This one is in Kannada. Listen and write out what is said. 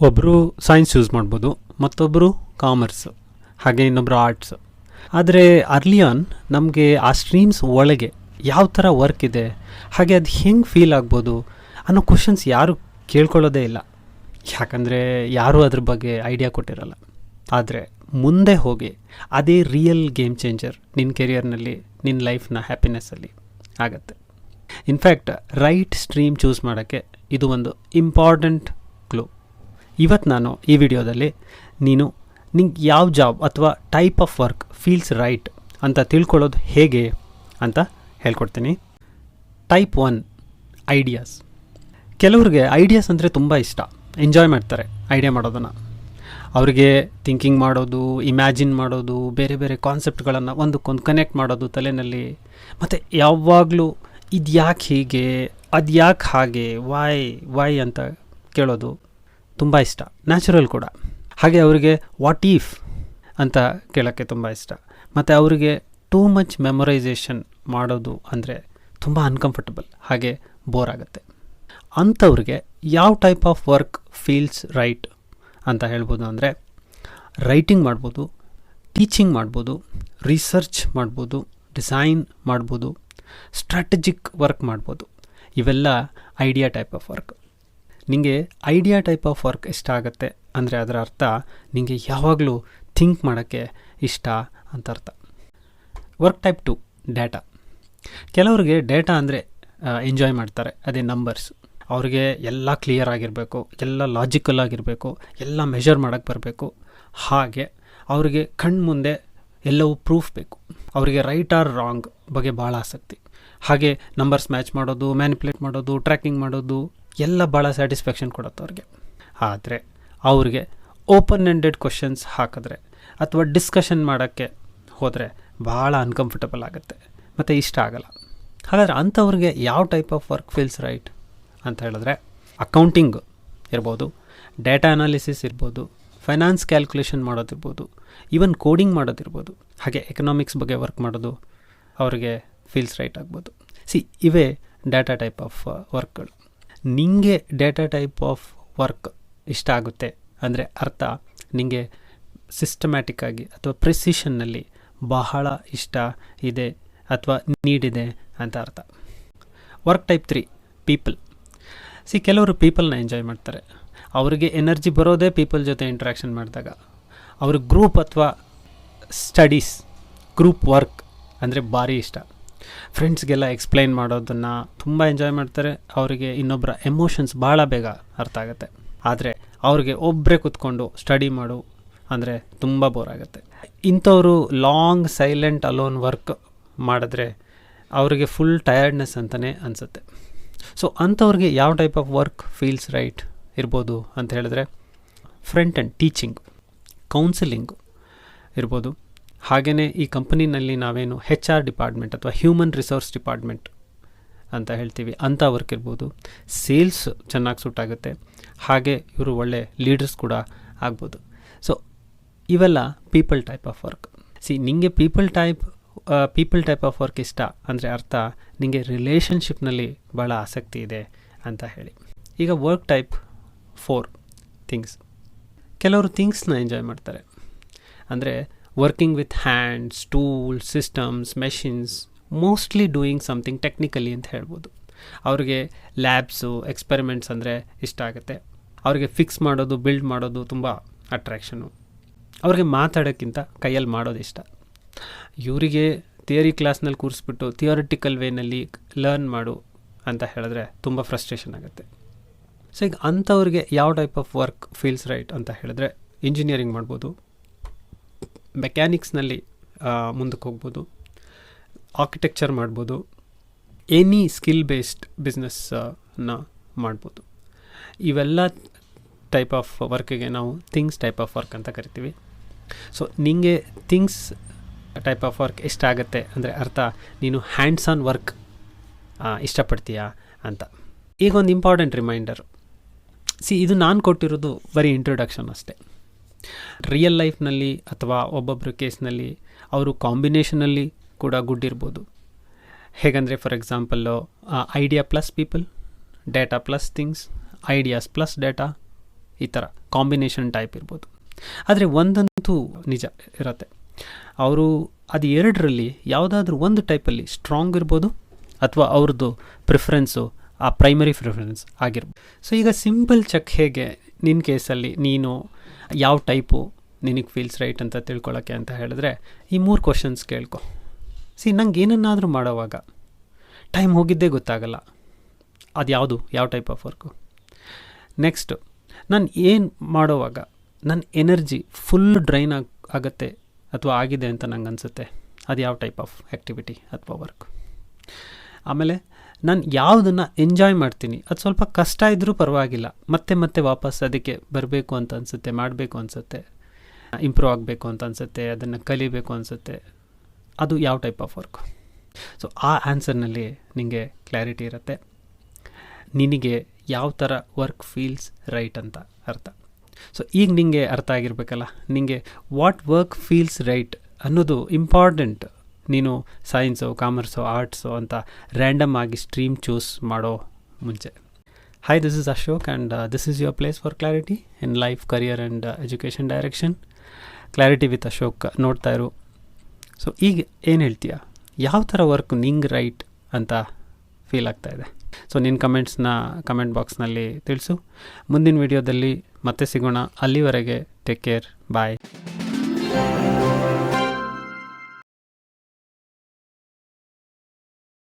ಒಬ್ಬರು ಸೈನ್ಸ್ ಚೂಸ್ ಮಾಡ್ಬೋದು, ಮತ್ತೊಬ್ಬರು ಕಾಮರ್ಸ್, ಹಾಗೆ ಇನ್ನೊಬ್ಬರು ಆರ್ಟ್ಸ್. ಆದರೆ ಅರ್ಲಿ ಆನ್ ನಮಗೆ ಆ ಸ್ಟ್ರೀಮ್ಸ್ ಒಳಗೆ ಯಾವ ಥರ ವರ್ಕ್ ಇದೆ, ಹಾಗೆ ಅದು ಹೆಂಗೆ ಫೀಲ್ ಆಗ್ಬೋದು ಅನ್ನೋ ಕ್ವಶನ್ಸ್ ಯಾರು ಕೇಳ್ಕೊಳ್ಳೋದೇ ಇಲ್ಲ. ಯಾಕಂದರೆ ಯಾರೂ ಅದ್ರ ಬಗ್ಗೆ ಐಡಿಯಾ ಕೊಟ್ಟಿರಲ್ಲ. ಆದರೆ ಮುಂದೆ ಹೋಗಿ ಅದೇ ರಿಯಲ್ ಗೇಮ್ ಚೇಂಜರ್ ನಿನ್ನ ಕೆರಿಯರ್ನಲ್ಲಿ, ನಿನ್ನ ಲೈಫ್ನ ಹ್ಯಾಪಿನೆಸ್ಸಲ್ಲಿ ಆಗತ್ತೆ. ಇನ್ಫ್ಯಾಕ್ಟ್ ರೈಟ್ ಸ್ಟ್ರೀಮ್ ಚೂಸ್ ಮಾಡೋಕ್ಕೆ ಇದು ಒಂದು ಇಂಪಾರ್ಟೆಂಟ್ ಕ್ಲೂ. ಇವತ್ತು ನಾನು ಈ ವಿಡಿಯೋದಲ್ಲಿ ನಿಂಗೆ ಯಾವ ಜಾಬ್ ಅಥವಾ type of work feels right ಅಂತ ತಿಳ್ಕೊಳ್ಳೋದು ಹೇಗೆ ಅಂತ ಹೇಳ್ಕೊಡ್ತೀನಿ. Type 1, ideas. ಕೆಲವ್ರಿಗೆ ಐಡಿಯಾಸ್ ಅಂದರೆ ತುಂಬ ಇಷ್ಟ, ಎಂಜಾಯ್ ಮಾಡ್ತಾರೆ ಐಡಿಯಾ ಮಾಡೋದನ್ನು. ಅವ್ರಿಗೆ ಥಿಂಕಿಂಗ್ ಮಾಡೋದು, ಇಮ್ಯಾಜಿನ್ ಮಾಡೋದು, ಬೇರೆ ಬೇರೆ ಕಾನ್ಸೆಪ್ಟ್ಗಳನ್ನು ಒಂದಕ್ಕೊಂದು ಕನೆಕ್ಟ್ ಮಾಡೋದು ತಲೆಯಲ್ಲಿ, ಮತ್ತು ಯಾವಾಗಲೂ ಇದು ಯಾಕೆ ಹೀಗೆ, ಅದು ಯಾಕೆ ಹಾಗೆ, ವೈ ಅಂತ ಕೇಳೋದು ತುಂಬ ಇಷ್ಟ, ನ್ಯಾಚುರಲ್ ಕೂಡ. ಹಾಗೆ ಅವರಿಗೆ ವಾಟ್ ಈಫ್ ಅಂತ ಕೇಳೋಕ್ಕೆ ತುಂಬ ಇಷ್ಟ. ಮತ್ತು ಅವರಿಗೆ ಟೂ ಮಚ್ ಮೆಮೊರೈಸೇಷನ್ ಮಾಡೋದು ಅಂದರೆ ತುಂಬ ಅನ್ಕಂಫರ್ಟಬಲ್, ಹಾಗೆ ಬೋರ್ ಆಗುತ್ತೆ. ಅಂಥವ್ರಿಗೆ ಯಾವ type of work feels right ಅಂತ ಹೇಳ್ಬೋದು ಅಂದರೆ, ರೈಟಿಂಗ್ ಮಾಡ್ಬೋದು, ಟೀಚಿಂಗ್ ಮಾಡ್ಬೋದು, ರಿಸರ್ಚ್ ಮಾಡ್ಬೋದು, ಡಿಸೈನ್ ಮಾಡ್ಬೋದು, ಸ್ಟ್ರಾಟಜಿಕ್ ವರ್ಕ್ ಮಾಡ್ಬೋದು. ಇವೆಲ್ಲ ಐಡಿಯಾ ಟೈಪ್ ಆಫ್ ವರ್ಕ್. ನಿಮಗೆ ಐಡಿಯಾ ಟೈಪ್ ಆಫ್ ವರ್ಕ್ ಇಷ್ಟ ಆಗುತ್ತೆ ಅಂದರೆ ಅದರ ಅರ್ಥ ನಿಮಗೆ ಯಾವಾಗಲೂ ಥಿಂಕ್ ಮಾಡೋಕ್ಕೆ ಇಷ್ಟ ಅಂತ ಅರ್ಥ. Work type 2, data. ಕೆಲವ್ರಿಗೆ ಡೇಟಾ ಅಂದರೆ ಎಂಜಾಯ್ ಮಾಡ್ತಾರೆ, ಅದೇ ನಂಬರ್ಸ್. ಅವ್ರಿಗೆ ಎಲ್ಲ ಕ್ಲಿಯರ್ ಆಗಿರಬೇಕು, ಎಲ್ಲ ಲಾಜಿಕಲ್ ಆಗಿರಬೇಕು, ಎಲ್ಲ ಮೆಷರ್ ಮಾಡೋಕ್ಕೆ ಬರಬೇಕು. ಹಾಗೆ ಅವರಿಗೆ ಕಣ್ಮುಂದೆ ಎಲ್ಲವೂ ಪ್ರೂಫ್ ಬೇಕು. ಅವರಿಗೆ ರೈಟ್ ಆರ್ ರಾಂಗ್ ಬಗ್ಗೆ ಭಾಳ ಆಸಕ್ತಿ. ಹಾಗೆ ನಂಬರ್ಸ್ ಮ್ಯಾಚ್ ಮಾಡೋದು, ಮ್ಯಾನಿಪ್ಯುಲೇಟ್ ಮಾಡೋದು, ಟ್ರ್ಯಾಕಿಂಗ್ ಮಾಡೋದು ಎಲ್ಲ ಭಾಳ ಸ್ಯಾಟಿಸ್ಫ್ಯಾಕ್ಷನ್ ಕೊಡುತ್ತೆ ಅವ್ರಿಗೆ. ಆದರೆ ಅವ್ರಿಗೆ ಓಪನ್ ಎಂಡೆಡ್ ಕ್ವಶನ್ಸ್ ಹಾಕಿದ್ರೆ ಅಥವಾ ಡಿಸ್ಕಷನ್ ಮಾಡೋಕ್ಕೆ ಹೋದರೆ ಭಾಳ ಅನ್ಕಂಫರ್ಟಬಲ್ ಆಗುತ್ತೆ ಮತ್ತು ಇಷ್ಟ ಆಗಲ್ಲ. ಹಾಗಾದರೆ ಅಂಥವ್ರಿಗೆ ಯಾವ type of work feels right ಅಂತ ಹೇಳಿದ್ರೆ, ಅಕೌಂಟಿಂಗ್ ಇರ್ಬೋದು, ಡೇಟಾ ಅನಾಲಿಸಿಸ್ ಇರ್ಬೋದು, ಫೈನಾನ್ಸ್ ಕ್ಯಾಲ್ಕುಲೇಷನ್ ಮಾಡೋದಿರ್ಬೋದು, ಈವನ್ ಕೋಡಿಂಗ್ ಮಾಡೋದಿರ್ಬೋದು, ಹಾಗೆ ಎಕನಾಮಿಕ್ಸ್ ಬಗ್ಗೆ ವರ್ಕ್ ಮಾಡೋದು ಅವ್ರಿಗೆ ಫೀಲ್ಸ್ ರೈಟ್ ಆಗ್ಬೋದು. ಇವೇ ಡೇಟಾ ಟೈಪ್ ಆಫ್ ವರ್ಕ್ಗಳು. ನಿಮಗೆ ಡೇಟಾ ಟೈಪ್ ಆಫ್ ವರ್ಕ್ ಇಷ್ಟ ಆಗುತ್ತೆ ಅಂದರೆ ಅರ್ಥ ನಿಮಗೆ ಸಿಸ್ಟಮ್ಯಾಟಿಕ್ಕಾಗಿ ಅಥವಾ ಪ್ರಿಸಿಷನ್ನಲ್ಲಿ ಬಹಳ ಇಷ್ಟ ಇದೆ ಅಥವಾ ನೀಡಿದೆ ಅಂತ ಅರ್ಥ. Work type 3, people. ಕೆಲವರು ಪೀಪಲ್ನ ಎಂಜಾಯ್ ಮಾಡ್ತಾರೆ. ಅವರಿಗೆ ಎನರ್ಜಿ ಬರೋದೇ ಪೀಪಲ್ ಜೊತೆ ಇಂಟ್ರ್ಯಾಕ್ಷನ್ ಮಾಡಿದಾಗ. ಅವ್ರಿಗೆ ಗ್ರೂಪ್ ಅಥವಾ ಸ್ಟಡೀಸ್, ಗ್ರೂಪ್ ವರ್ಕ್ ಅಂದರೆ ಭಾರಿ ಇಷ್ಟ. ಫ್ರೆಂಡ್ಸ್ಗೆಲ್ಲ ಎಕ್ಸ್ಪ್ಲೈನ್ ಮಾಡೋದನ್ನು ತುಂಬ ಎಂಜಾಯ್ ಮಾಡ್ತಾರೆ. ಅವರಿಗೆ ಇನ್ನೊಬ್ಬರ ಎಮೋಷನ್ಸ್ ಭಾಳ ಬೇಗ ಅರ್ಥ ಆಗುತ್ತೆ. ಆದರೆ ಅವ್ರಿಗೆ ಒಬ್ಬರೇ ಕೂತ್ಕೊಂಡು ಸ್ಟಡಿ ಮಾಡು ಅಂದರೆ ತುಂಬ ಬೋರ್ ಆಗುತ್ತೆ. ಇಂಥವರು ಲಾಂಗ್ ಸೈಲೆಂಟ್ ಅಲೋನ್ ವರ್ಕ್ ಮಾಡಿದ್ರೆ ಅವರಿಗೆ ಫುಲ್ ಟಯರ್ಡ್ನೆಸ್ ಅಂತಲೇ ಅನಿಸುತ್ತೆ. ಅಂಥವ್ರಿಗೆ ಯಾವ type of work feels right ಇರ್ಬೋದು ಅಂತ ಹೇಳಿದ್ರೆ, ಫ್ರಂಟ್ ಆ್ಯಂಡ್ ಟೀಚಿಂಗ್, ಕೌನ್ಸಿಲಿಂಗು ಇರ್ಬೋದು. ಹಾಗೆಯೇ ಈ ಕಂಪನಿನಲ್ಲಿ ನಾವೇನು HR ಡಿಪಾರ್ಟ್ಮೆಂಟ್ ಅಥವಾ ಹ್ಯೂಮನ್ ರಿಸೋರ್ಸ್ ಡಿಪಾರ್ಟ್ಮೆಂಟ್ ಅಂತ ಹೇಳ್ತೀವಿ, ಅಂಥ ವರ್ಕ್ ಇರ್ಬೋದು. ಸೇಲ್ಸ್ ಚೆನ್ನಾಗಿ ಸೂಟ್ ಆಗುತ್ತೆ. ಹಾಗೆ ಇವರು ಒಳ್ಳೆ ಲೀಡರ್ಸ್ ಕೂಡ ಆಗ್ಬೋದು. ಇವೆಲ್ಲ ಪೀಪಲ್ ಟೈಪ್ ಆಫ್ ವರ್ಕ್. ನಿಮಗೆ ಪೀಪಲ್ ಟೈಪ್ ಆಫ್ ವರ್ಕ್ ಇಷ್ಟ ಅಂದರೆ ಅರ್ಥ ನಿಮಗೆ ರಿಲೇಷನ್ಶಿಪ್ನಲ್ಲಿ ಭಾಳ ಆಸಕ್ತಿ ಇದೆ ಅಂತ ಹೇಳಿ. ಈಗ ವರ್ಕ್ ಟೈಪ್ 4, ಥಿಂಗ್ಸ್. ಕೆಲವರು ಥಿಂಗ್ಸ್ನ ಎಂಜಾಯ್ ಮಾಡ್ತಾರೆ. ಅಂದರೆ working with hands, tools, systems, machines, mostly doing something technically ಅಂತ ಹೇಳ್ಬೋದು. ಅವ್ರಿಗೆ ಲ್ಯಾಬ್ಸು, ಎಕ್ಸ್ಪೆರಿಮೆಂಟ್ಸ್ ಅಂದರೆ ಇಷ್ಟ ಆಗುತ್ತೆ. ಅವ್ರಿಗೆ ಫಿಕ್ಸ್ ಮಾಡೋದು, ಬಿಲ್ಡ್ ಮಾಡೋದು ತುಂಬ ಅಟ್ರ್ಯಾಕ್ಷನು. ಅವ್ರಿಗೆ ಮಾತಾಡೋಕ್ಕಿಂತ ಕೈಯಲ್ಲಿ ಮಾಡೋದು ಇಷ್ಟ. ಇವರಿಗೆ ಥಿಯರಿ ಕ್ಲಾಸ್ನಲ್ಲಿ ಕೂರಿಸ್ಬಿಟ್ಟು ಥಿಯರಿಟಿಕಲ್ ವೇನಲ್ಲಿ ಲರ್ನ್ ಮಾಡು ಅಂತ ಹೇಳಿದ್ರೆ ತುಂಬ ಫ್ರಸ್ಟ್ರೇಷನ್ ಆಗುತ್ತೆ. ಈಗ ಅಂಥವ್ರಿಗೆ ಯಾವ type of work feels right ಅಂತ ಹೇಳಿದ್ರೆ, ಇಂಜಿನಿಯರಿಂಗ್ ಮಾಡ್ಬೋದು, ಮೆಕ್ಯಾನಿಕ್ಸ್ನಲ್ಲಿ ಮುಂದಕ್ಕೆ ಹೋಗ್ಬೋದು, ಆರ್ಕಿಟೆಕ್ಚರ್ ಮಾಡ್ಬೋದು, ಎನಿ ಸ್ಕಿಲ್ ಬೇಸ್ಡ್ ಬಿಸ್ನೆಸ್ನ ಮಾಡ್ಬೋದು. ಇವೆಲ್ಲ ಟೈಪ್ ಆಫ್ ವರ್ಕಿಗೆ ನಾವು ಥಿಂಗ್ಸ್ ಟೈಪ್ ಆಫ್ ವರ್ಕ್ ಅಂತ ಕರಿತೀವಿ. ನಿಮಗೆ ಥಿಂಗ್ಸ್ ಟೈಪ್ ಆಫ್ ವರ್ಕ್ ಇಷ್ಟ ಆಗುತ್ತೆ ಅಂದರೆ ಅರ್ಥ ನೀನು ಹ್ಯಾಂಡ್ಸ್ ಆನ್ ವರ್ಕ್ ಇಷ್ಟಪಡ್ತೀಯಾ ಅಂತ. ಈಗ ಒಂದು ಇಂಪಾರ್ಟೆಂಟ್ ರಿಮೈಂಡರ್. ಇದು ನಾನು ಕೊಟ್ಟಿರೋದು ಬರೀ ಇಂಟ್ರೊಡಕ್ಷನ್ ಅಷ್ಟೇ. ರಿಯಲ್ ಲೈಫ್ನಲ್ಲಿ ಅಥವಾ ಒಬ್ಬೊಬ್ಬರ ಕೇಸ್ನಲ್ಲಿ ಅವರು ಕಾಂಬಿನೇಷನಲ್ಲಿ ಕೂಡ ಗುಡ್ ಇರ್ಬೋದು. ಹೇಗಂದರೆ for example idea plus people, data plus things, ideas plus data, ಈ ಥರ ಕಾಂಬಿನೇಷನ್ ಟೈಪ್ ಇರ್ಬೋದು. ಆದರೆ ಒಂದಂತೂ ನಿಜ ಇರುತ್ತೆ, ಅವರು ಅದು ಎರಡರಲ್ಲಿ ಯಾವುದಾದ್ರೂ ಒಂದು ಟೈಪಲ್ಲಿ ಸ್ಟ್ರಾಂಗ್ ಇರ್ಬೋದು ಅಥವಾ ಅವ್ರದ್ದು ಪ್ರಿಫರೆನ್ಸು ಆ ಪ್ರೈಮರಿ ಪ್ರಿಫರೆನ್ಸ್ ಆಗಿರ್ಬೋದು. ಸೊ ಈಗ ಸಿಂಪಲ್ ಚೆಕ್ ಹೇಗೆ ನಿನ್ನ ಕೇಸಲ್ಲಿ ನೀನು ಯಾವ ಟೈಪು ನಿನಗೆ ಫೀಲ್ಸ್ ರೈಟ್ ಅಂತ ತಿಳ್ಕೊಳ್ಳೋಕ್ಕೆ ಅಂತ ಹೇಳಿದ್ರೆ ಈ 3 ಕ್ವಶನ್ಸ್ ಕೇಳ್ಕೊ. ನಂಗೆ ಏನನ್ನಾದರೂ ಮಾಡೋವಾಗ ಟೈಮ್ ಹೋಗಿದ್ದೇ ಗೊತ್ತಾಗಲ್ಲ, ಅದು ಯಾವ ಟೈಪ್ ಆಫ್ ವರ್ಕು. ನೆಕ್ಸ್ಟು ನಾನು ಏನು ಮಾಡೋವಾಗ ನನ್ನ ಎನರ್ಜಿ ಫುಲ್ ಡ್ರೈನ್ ಆಗುತ್ತೆ ಅಥವಾ ಆಗಿದೆ ಅಂತ ನಂಗೆ ಅನಿಸುತ್ತೆ, ಅದು ಯಾವ ಟೈಪ್ ಆಫ್ ಆ್ಯಕ್ಟಿವಿಟಿ ಅಥವಾ ವರ್ಕ್. ಆಮೇಲೆ ನಾನು ಯಾವುದನ್ನು ಎಂಜಾಯ್ ಮಾಡ್ತೀನಿ, ಅದು ಸ್ವಲ್ಪ ಕಷ್ಟ ಇದ್ದರೂ ಪರವಾಗಿಲ್ಲ, ಮತ್ತೆ ವಾಪಸ್ ಅದಕ್ಕೆ ಬರಬೇಕು ಅಂತ ಅನಿಸುತ್ತೆ, ಮಾಡಬೇಕು ಅನಿಸುತ್ತೆ, ಇಂಪ್ರೂವ್ ಆಗಬೇಕು ಅಂತ ಅನಿಸುತ್ತೆ, ಅದನ್ನು ಕಲಿಬೇಕು ಅನಿಸುತ್ತೆ, ಅದು ಯಾವ ಟೈಪ್ ಆಫ್ ವರ್ಕು. ಸೊ ಆ ಆನ್ಸರ್ನಲ್ಲಿ ನಿಮಗೆ ಕ್ಲಾರಿಟಿ ಇರುತ್ತೆ, ನಿನಗೆ ಯಾವ ಥರ ವರ್ಕ್ ಫೀಲ್ಸ್ ರೈಟ್ ಅಂತ ಅರ್ಥ. ಸೊ ಈಗ ನಿಮಗೆ ಅರ್ಥ ಆಗಿರಬೇಕಲ್ಲ, ನಿಮಗೆ ವಾಟ್ ವರ್ಕ್ ಫೀಲ್ಸ್ ರೈಟ್ ಅನ್ನೋದು ಇಂಪಾರ್ಟೆಂಟ್. ನೀನು ಸೈನ್ಸು, ಕಾಮರ್ಸು, ಆರ್ಟ್ಸು ಅಂತ ರ್ಯಾಂಡಮ್ ಆಗಿ ಸ್ಟ್ರೀಮ್ ಚೂಸ್ ಮಾಡೋ ಮುಂಚೆ. Hi, this is Ashok and this is your place for clarity in life, career and education direction. Clarity with Ashok ನೋಡ್ತಾ ಇರು. ಸೊ ಈಗ ಏನು ಹೇಳ್ತೀಯ, ಯಾವ ಥರ ವರ್ಕ್ ನಿಂಗೆ ರೈಟ್ ಅಂತ ಫೀಲ್ ಆಗ್ತಾಯಿದೆ? ಸೊ ನಿನ್ನ ಕಮೆಂಟ್ಸ್ನ ಕಮೆಂಟ್ ಬಾಕ್ಸ್ನಲ್ಲಿ ತಿಳಿಸು. ಮುಂದಿನ ವಿಡಿಯೋದಲ್ಲಿ ಮತ್ತೆ ಸಿಗೋಣ. ಅಲ್ಲಿವರೆಗೆ ಟೇಕ್ ಕೇರ್, ಬಾಯ್.